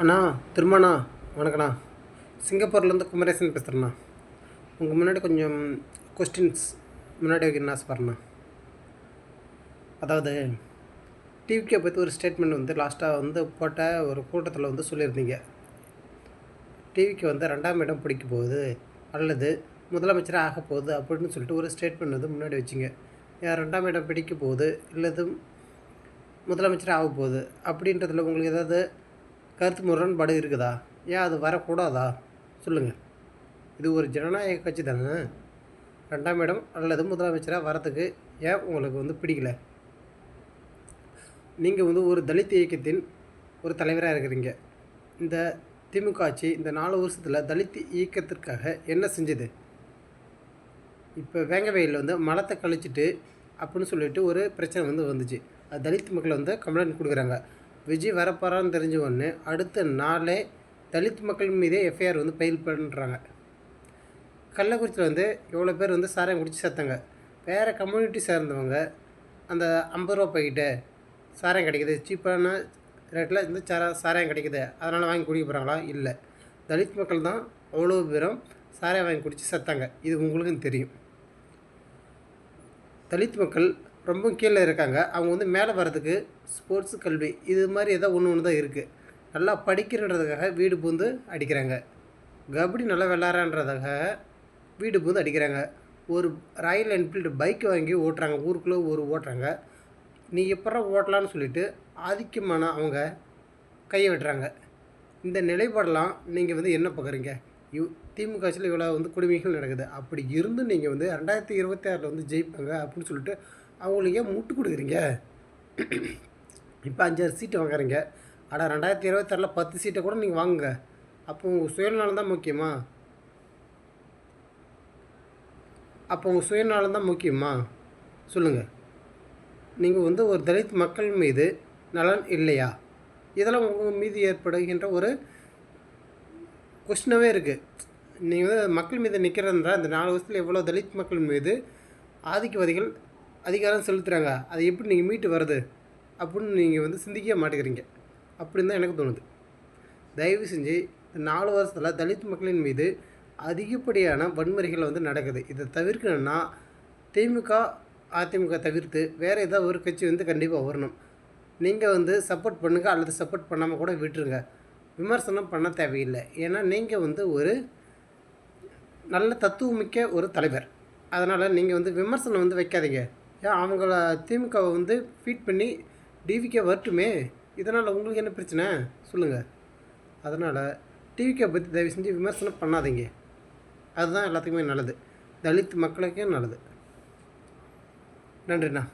அண்ணா திரும்பண்ணா வணக்கண்ணா. சிங்கப்பூர்லேருந்து குமரேசன் பேசுகிறேண்ணா. உங்கள் முன்னாடி கொஞ்சம் கொஸ்டின்ஸ் முன்னாடி வைக்கணும்னு ஆசைப்பட்றேண்ணா. அதாவது டிவிக்கே பற்றி ஒரு ஸ்டேட்மெண்ட் வந்து லாஸ்ட்டாக போட்ட ஒரு கூட்டத்தில் சொல்லியிருந்தீங்க. டிவிக்கு 2ஆம் இடம் பிடிக்க போகுது அல்லது முதலமைச்சராக ஆக போகுது அப்படின்னு சொல்லிட்டு ஒரு ஸ்டேட்மெண்ட் முன்னாடி வச்சிங்க. ஏன் 2ஆம் இடம் பிடிக்க போகுது இல்லது முதலமைச்சராக ஆக போகுது அப்படின்றதுல உங்களுக்கு ஏதாவது கருத்து முரண்பாடு இருக்குதா? ஏன் அது வரக்கூடாதா சொல்லுங்கள். இது ஒரு ஜனநாயக கட்சி தானே. 2ஆம் இடம் அல்லது முதலமைச்சராக வரத்துக்கு ஏன் உங்களுக்கு பிடிக்கல? நீங்கள் ஒரு தலித் இயக்கத்தின் ஒரு தலைவராக இருக்கிறீங்க. இந்த திமுக ஆட்சி இந்த 4 வருஷத்தில் தலித் இயக்கத்திற்காக என்ன செஞ்சது? இப்போ வேங்கவயலில் மலத்தை கழிச்சிட்டு அப்படின்னு சொல்லிட்டு ஒரு பிரச்சனை வந்துச்சு. அது தலித் மக்கள் கம்ப்ளைண்ட் கொடுக்குறாங்க. விஜய் வரப்போகிறான்னு தெரிஞ்ச உடனே அடுத்த நாளே தலித் மக்கள் மீதே எஃப்ஐஆர் ஃபைல் பண்ணுறாங்க. கள்ளக்குறிச்சியில் எவ்வளோ பேர் சாராயம் குடிச்சு சேர்த்தாங்க. வேறு கம்யூனிட்டி சேர்ந்தவங்க அந்த 50 ரூபா பாக்கெட்டு சாராயம் கிடைக்கிது, சீப்பான ரேட்டில் சாராயம் கிடைக்கிது, அதனால் வாங்கி குடிக்க போகிறாங்களா? இல்லை, தலித் மக்கள் தான் அவ்வளோ பேரும் சாராயம் வாங்கி குடித்து செத்தாங்க. இது உங்களுக்கும் தெரியும். தலித் மக்கள் ரொம்ப கீழே இருக்காங்க. அவங்க மேலே வர்றதுக்கு ஸ்போர்ட்ஸு, கல்வி இது மாதிரி ஏதோ ஒன்று தான் இருக்குது. நல்லா படிக்கிறன்றதுக்காக வீடு பூந்து அடிக்கிறாங்க. கபடி நல்லா விளாட்றான்றதுக்காக வீடு பூந்து அடிக்கிறாங்க. ஒரு ராயல் என்ஃபீல்டு பைக் வாங்கி ஓட்டுறாங்க, ஊருக்குள்ளே ஓட்டுறாங்க. நீ எப்படா ஓட்டலான்னு சொல்லிவிட்டு ஆதிக்கமான அவங்க கையை விட்டுறாங்க. இந்த நிலைப்பாடெல்லாம் நீங்கள் என்ன பார்க்குறீங்க? திமுக ஆட்சியில் இவ்வளோ கொடுமைகள் நடக்குது. அப்படி இருந்து நீங்கள் 2026 ஜெயிப்பாங்க அப்படின்னு சொல்லிட்டு அவங்களுக்கு ஏன் முட்டு கொடுக்குறீங்க? இப்போ 5-6 சீட்டு வாங்குறீங்க. 2026 10 சீட்டை கூட நீங்கள் வாங்குங்க. அப்போ உங்கள் சுயநலம் தான் முக்கியமா? சொல்லுங்கள். நீங்கள் ஒரு தலித் மக்கள் மீது நலன் இல்லையா? இதெல்லாம் உங்கள் மீது ஏற்படுகின்ற ஒரு கொஸ்டினாகவே இருக்குது. நீங்கள் மக்கள் மீது நிற்கிறதுன்றா இந்த 4 வருஷத்தில் எவ்வளோ தலித் மக்கள் மீது ஆதிக்கவாதிகள் அதிகாரம் செலுத்துகிறாங்க. அதை எப்படி நீங்கள் மீட்டு வருது அப்படின்னு நீங்கள் சிந்திக்க மாட்டேங்கிறீங்க அப்படின்னு தான் எனக்கு தோணுது. தயவு செஞ்சு இந்த 4 வருஷத்தில் தலித் மக்களின் மீது அதிகப்படியான வன்முறைகள் நடக்குது. இதை தவிர்க்கணுன்னா திமுக, அதிமுக தவிர்த்து வேறு ஏதாவது ஒரு கட்சி கண்டிப்பாக வரணும். நீங்கள் சப்போர்ட் பண்ணுங்கள் அல்லது சப்போர்ட் பண்ணாமல் கூட விட்டுருங்க. விமர்சனம் பண்ண தேவையில்லை. ஏன்னா நீங்கள் ஒரு நல்ல தத்துவமிக்க ஒரு தலைவர். அதனால் நீங்கள் விமர்சனம் வைக்காதீங்க. ஏன் அவங்கள திமுகவை ஃபீட் பண்ணி டிவிக்கே வரட்டுமே, இதனால் உங்களுக்கு என்ன பிரச்சனை சொல்லுங்கள். அதனால் டிவிக்கே பற்றி தயவு செஞ்சு விமர்சனம் பண்ணாதீங்க. அதுதான் எல்லாத்துக்குமே நல்லது, தலித் மக்களுக்கே நல்லது. நன்றிண்ணா.